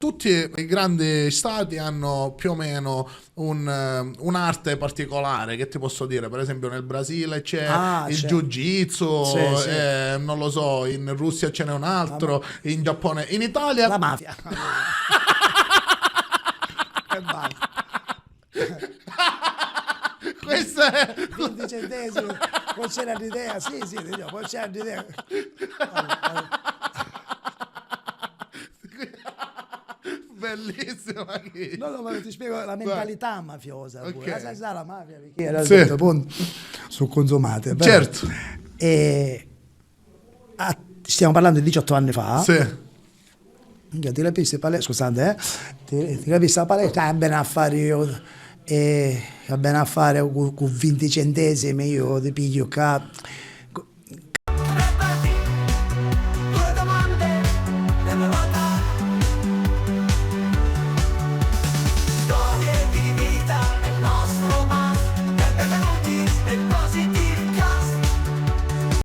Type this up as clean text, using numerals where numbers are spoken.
tutti i grandi stati hanno più o meno un'arte particolare, che ti posso dire, per esempio nel Brasile c'è Ah, il c'è. jiu-jitsu, Sì, sì. non lo so, in Russia ce n'è un La, ma- altro, in Giappone, in Italia... la mafia. E basta. Questa è... 20 centesimi, poi c'era l'idea, sì, sì, dicevo, poi c'era l'idea. Allora, Bellissima chi. no, no, ma ti spiego la Vai. mentalità mafiosa pure. Ok. La sa la mafia perché era a un Sì. certo punto su consumate. Però. Certo. E stiamo parlando di 18 anni fa. Sì. Minchia, ti capisci palestra, scusate, ti capisci la palestra, bene a fare io, bene a fare con 20 centesimi io ti piglio qua.